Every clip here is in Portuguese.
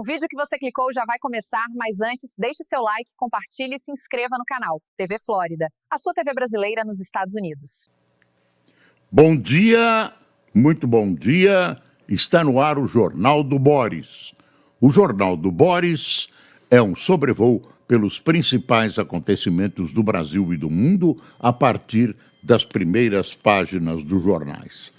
O vídeo que você clicou já vai começar, mas antes, deixe seu like, compartilhe e se inscreva no canal TV Flórida, a sua TV brasileira nos Estados Unidos. Bom dia, muito bom dia. Está no ar o Jornal do Boris. O Jornal do Boris é um sobrevoo pelos principais acontecimentos do Brasil e do mundo a partir das primeiras páginas dos jornais.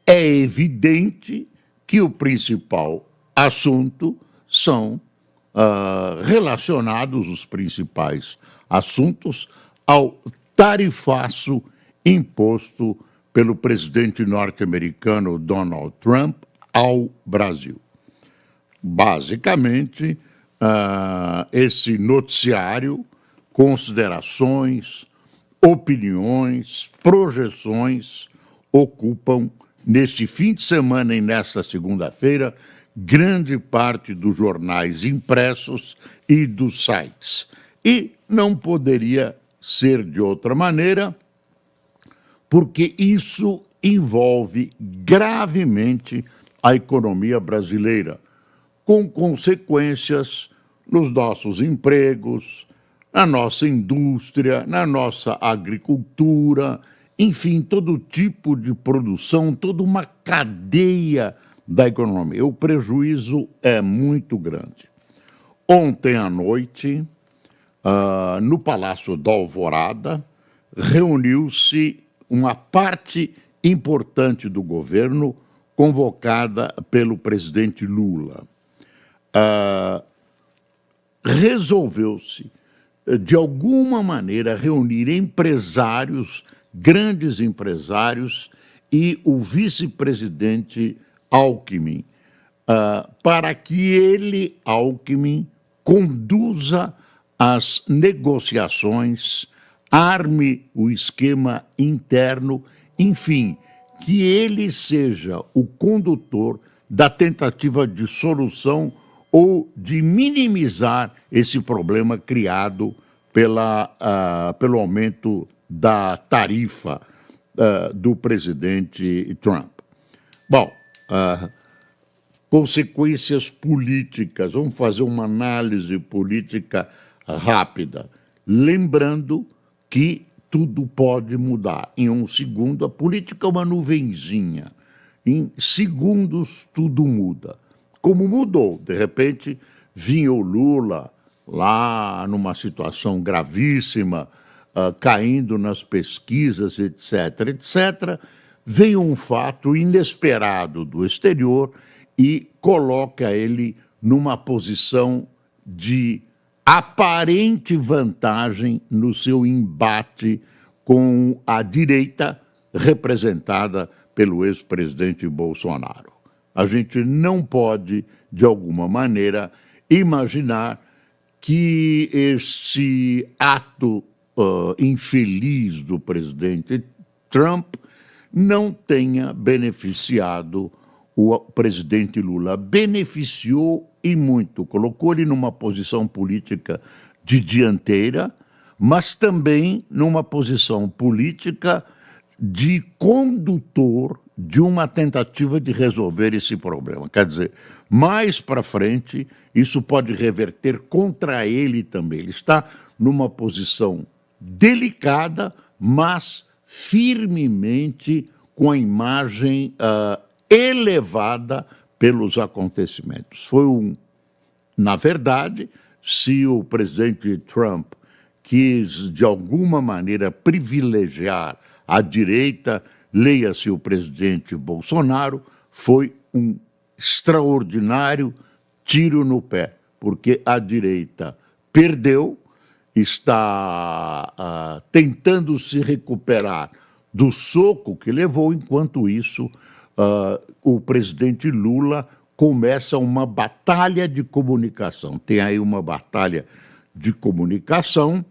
É evidente que o principal assunto são relacionados, os principais assuntos, ao tarifaço imposto pelo presidente norte-americano Donald Trump ao Brasil. Basicamente, esse noticiário, considerações, opiniões, projeções, ocupam, neste fim de semana e nesta segunda-feira, grande parte dos jornais impressos e dos sites. E não poderia ser de outra maneira, porque isso envolve gravemente a economia brasileira, com consequências nos nossos empregos, na nossa indústria, na nossa agricultura, enfim, todo tipo de produção, toda uma cadeia da economia. O prejuízo é muito grande. Ontem à noite, no Palácio da Alvorada, reuniu-se uma parte importante do governo convocada pelo presidente Lula. Resolveu-se, de alguma maneira, reunir empresários, grandes empresários, e o vice-presidente Alckmin, para que ele, Alckmin, conduza as negociações, arme o esquema interno, enfim, que ele seja o condutor da tentativa de solução ou de minimizar esse problema criado pelo aumento da tarifa do presidente Trump. Bom, consequências políticas, vamos fazer uma análise política rápida, lembrando que tudo pode mudar. Em um segundo, a política é uma nuvenzinha. Em segundos, tudo muda. Como mudou? De repente, vinha o Lula lá numa situação gravíssima, caindo nas pesquisas, etc., etc., vem um fato inesperado do exterior e coloca ele numa posição de aparente vantagem no seu embate com a direita representada pelo ex-presidente Bolsonaro. A gente não pode, de alguma maneira, imaginar que esse ato infeliz do presidente Trump não tenha beneficiado o presidente Lula. Beneficiou e muito, colocou ele numa posição política de dianteira, mas também numa posição política de condutor de uma tentativa de resolver esse problema. Quer dizer, mais para frente, isso pode reverter contra ele também. Ele está numa posição delicada, mas firmemente com a imagem elevada pelos acontecimentos. Na verdade, se o presidente Trump quis, de alguma maneira, privilegiar a direita, leia-se o presidente Bolsonaro, foi um extraordinário tiro no pé, porque a direita perdeu, está tentando se recuperar do soco que levou, enquanto isso, o presidente Lula começa uma batalha de comunicação. Tem aí uma batalha de comunicação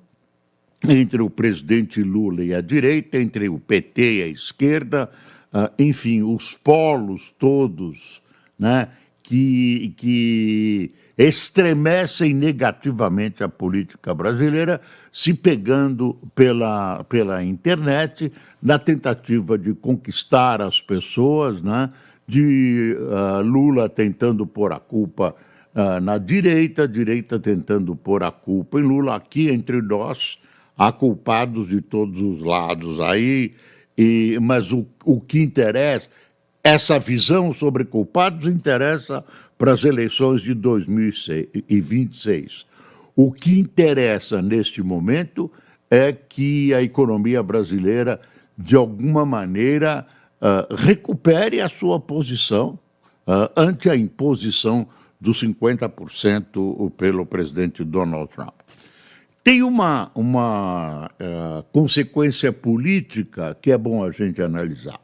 entre o presidente Lula e a direita, entre o PT e a esquerda, enfim, os polos todos, né, que estremecem negativamente a política brasileira, se pegando pela internet, na tentativa de conquistar as pessoas, né, de Lula tentando pôr a culpa na direita, a direita tentando pôr a culpa em Lula. Aqui entre nós há culpados de todos os lados aí, mas o que interessa, essa visão sobre culpados interessa para as eleições de 2026. O que interessa neste momento é que a economia brasileira, de alguma maneira, recupere a sua posição ante a imposição dos 50% pelo presidente Donald Trump. Tem uma consequência política que é bom a gente analisar.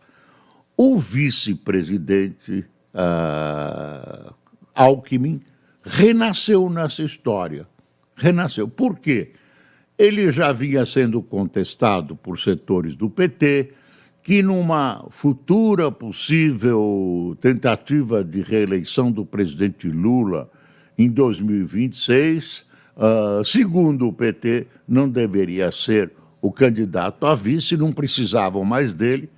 O vice-presidente Alckmin renasceu nessa história. Renasceu. Por quê? Ele já vinha sendo contestado por setores do PT, que numa futura possível tentativa de reeleição do presidente Lula em 2026, segundo o PT, não deveria ser o candidato a vice, não precisavam mais dele.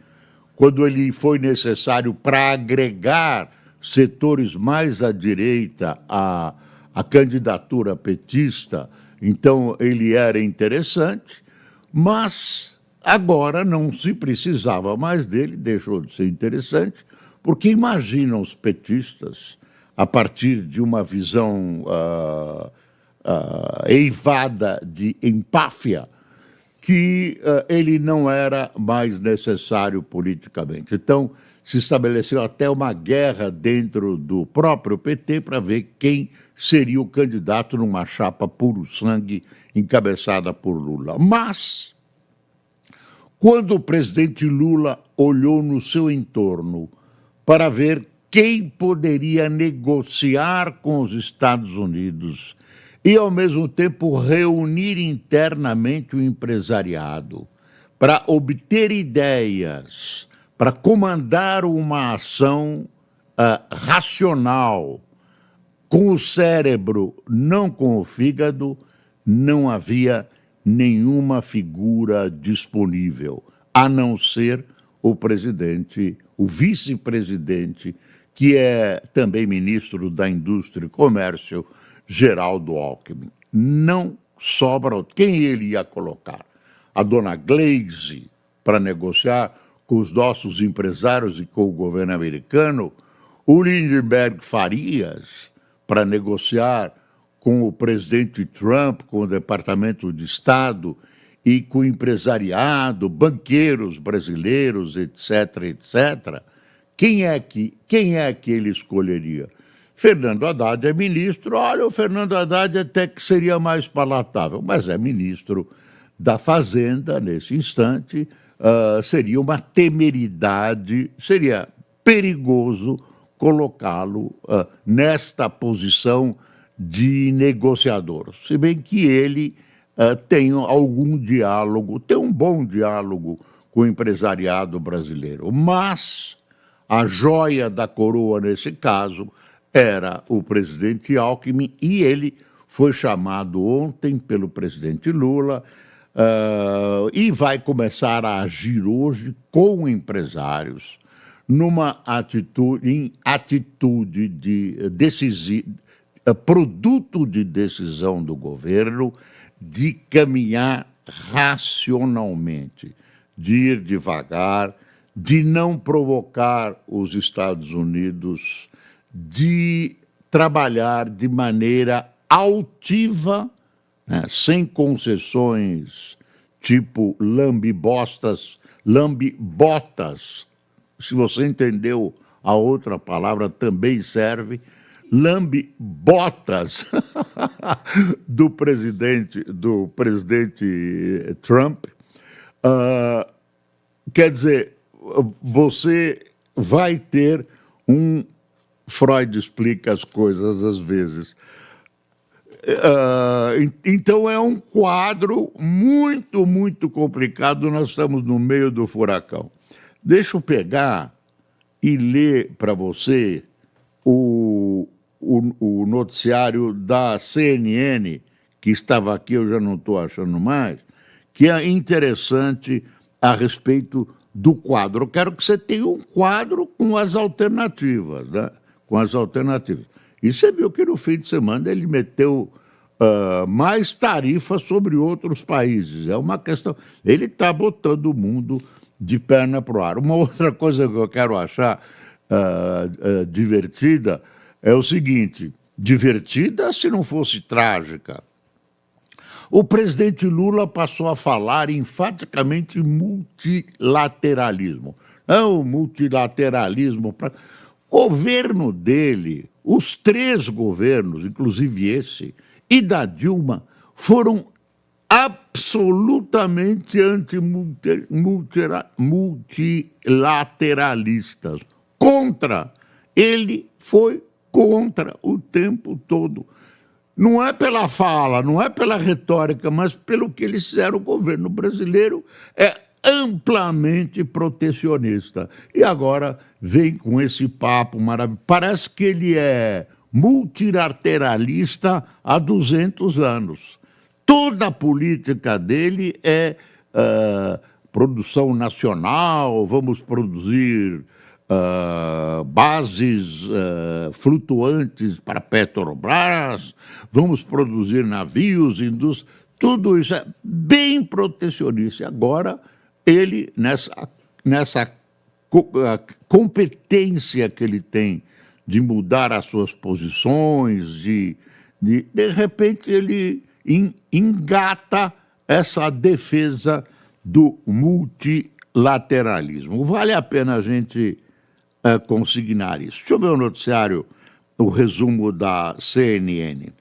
Quando ele foi necessário para agregar setores mais à direita à candidatura petista, então ele era interessante, mas agora não se precisava mais dele, deixou de ser interessante, porque imaginam os petistas, a partir de uma visão eivada de empáfia, que ele não era mais necessário politicamente. Então, se estabeleceu até uma guerra dentro do próprio PT para ver quem seria o candidato numa chapa puro sangue encabeçada por Lula. Mas, quando o presidente Lula olhou no seu entorno para ver quem poderia negociar com os Estados Unidos e, ao mesmo tempo, reunir internamente o empresariado para obter ideias, para comandar uma ação racional, com o cérebro, não com o fígado, não havia nenhuma figura disponível, a não ser o presidente, o vice-presidente, que é também ministro da Indústria e Comércio, Geraldo Alckmin. Não sobra quem ele ia colocar. A dona Gleisi para negociar com os nossos empresários e com o governo americano, o Lindenberg Farias para negociar com o presidente Trump, com o Departamento de Estado e com o empresariado, banqueiros brasileiros, etc., etc. Quem é que ele escolheria? Fernando Haddad é ministro. Olha, o Fernando Haddad até que seria mais palatável, mas é ministro da Fazenda nesse instante. Seria uma temeridade, seria perigoso colocá-lo nesta posição de negociador, se bem que ele tem algum diálogo, tem um bom diálogo com o empresariado brasileiro, mas a joia da coroa nesse caso era o presidente Alckmin, e ele foi chamado ontem pelo presidente Lula e vai começar a agir hoje com empresários numa atitude produto de decisão do governo de caminhar racionalmente, de ir devagar, de não provocar os Estados Unidos, de trabalhar de maneira altiva, né, sem concessões, tipo lambe-botas. Se você entendeu a outra palavra, também serve. Lambe-botas do presidente Trump. Quer dizer, você vai ter Freud explica as coisas às vezes. Então é um quadro muito, muito complicado. Nós estamos no meio do furacão. Deixa eu pegar e ler para você o noticiário da CNN, que estava aqui, eu já não estou achando mais, que é interessante a respeito do quadro. Eu quero que você tenha um quadro com as alternativas, né? Com as alternativas. E você viu que no fim de semana ele meteu mais tarifas sobre outros países. É uma questão. Ele está botando o mundo de perna para o ar. Uma outra coisa que eu quero achar divertida é o seguinte: divertida se não fosse trágica. O presidente Lula passou a falar enfaticamente em multilateralismo. Não, multilateralismo. O governo dele, os 3 governos, inclusive esse, e da Dilma, foram absolutamente multilateralistas. Contra. Ele foi contra o tempo todo. Não é pela fala, não é pela retórica, mas pelo que eles fizeram. O governo brasileiro é amplamente protecionista. E agora vem com esse papo maravilhoso. Parece que ele é multilateralista há 200 anos. Toda a política dele é produção nacional, vamos produzir bases flutuantes para Petrobras, vamos produzir navios, indústria, tudo isso é bem protecionista. E agora ele, nessa competência que ele tem de mudar as suas posições, de repente ele engata essa defesa do multilateralismo. Vale a pena a gente consignar isso. Deixa eu ver o noticiário, o resumo da CNN.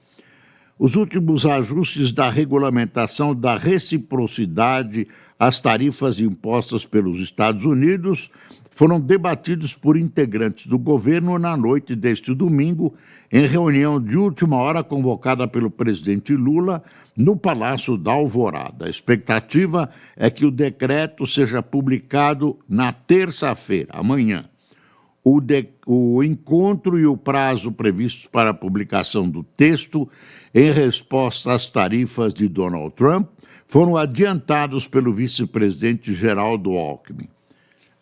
Os últimos ajustes da regulamentação da reciprocidade às tarifas impostas pelos Estados Unidos foram debatidos por integrantes do governo na noite deste domingo, em reunião de última hora convocada pelo presidente Lula no Palácio da Alvorada. A expectativa é que o decreto seja publicado na terça-feira, amanhã. O encontro e o prazo previstos para a publicação do texto, em resposta às tarifas de Donald Trump, foram adiantados pelo vice-presidente Geraldo Alckmin.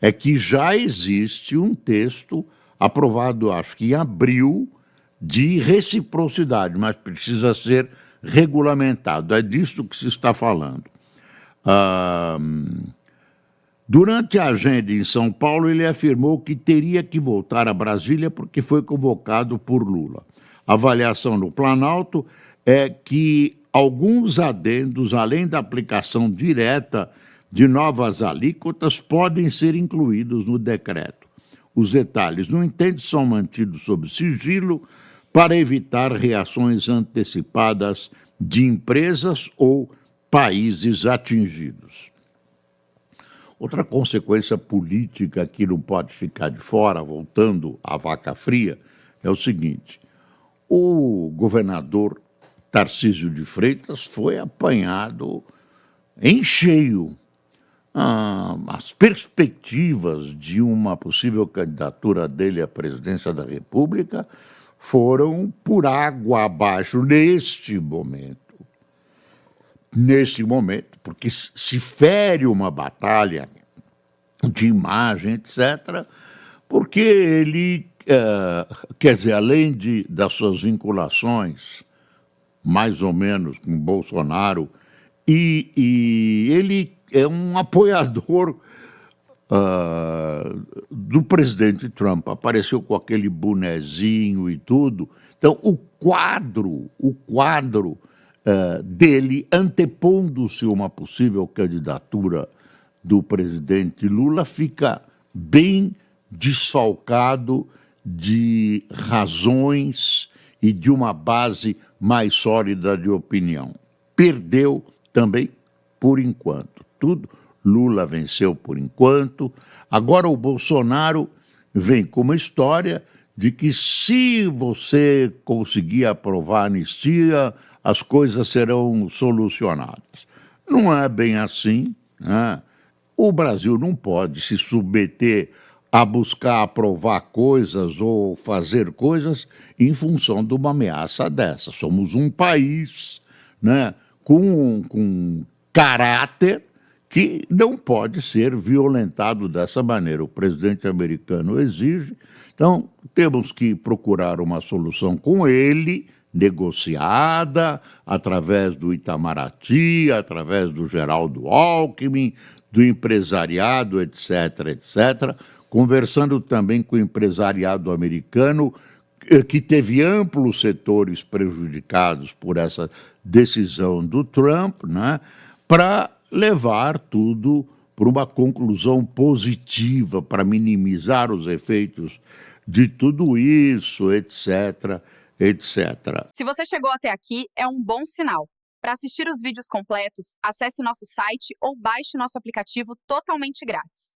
É que já existe um texto aprovado, acho que em abril, de reciprocidade, mas precisa ser regulamentado. É disso que se está falando. Durante a agenda em São Paulo, ele afirmou que teria que voltar a Brasília porque foi convocado por Lula. A avaliação no Planalto é que alguns adendos, além da aplicação direta de novas alíquotas, podem ser incluídos no decreto. Os detalhes, no entanto, são mantidos sob sigilo para evitar reações antecipadas de empresas ou países atingidos. Outra consequência política que não pode ficar de fora, voltando à vaca fria, é o seguinte: o governador Tarcísio de Freitas foi apanhado em cheio. As perspectivas de uma possível candidatura dele à presidência da República foram por água abaixo neste momento. Neste momento, porque se fere uma batalha de imagem, etc., porque ele, quer dizer, além das suas vinculações, mais ou menos, com Bolsonaro, e ele é um apoiador do presidente Trump, apareceu com aquele bonezinho e tudo. Então, o quadro dele, antepondo-se uma possível candidatura do presidente Lula, fica bem desfalcado de razões e de uma base mais sólida de opinião. Perdeu também por enquanto. Tudo, Lula venceu por enquanto. Agora o Bolsonaro vem com uma história de que se você conseguir aprovar a anistia, as coisas serão solucionadas. Não é bem assim, né? O Brasil não pode se submeter a buscar aprovar coisas ou fazer coisas em função de uma ameaça dessa. Somos um país, né, com caráter, que não pode ser violentado dessa maneira. O presidente americano exige, então temos que procurar uma solução com ele, negociada, através do Itamaraty, através do Geraldo Alckmin, do empresariado, etc., etc., conversando também com o empresariado americano, que teve amplos setores prejudicados por essa decisão do Trump, né, para levar tudo para uma conclusão positiva, para minimizar os efeitos de tudo isso, etc., etc. Se você chegou até aqui, é um bom sinal. Para assistir os vídeos completos, acesse nosso site ou baixe nosso aplicativo totalmente grátis.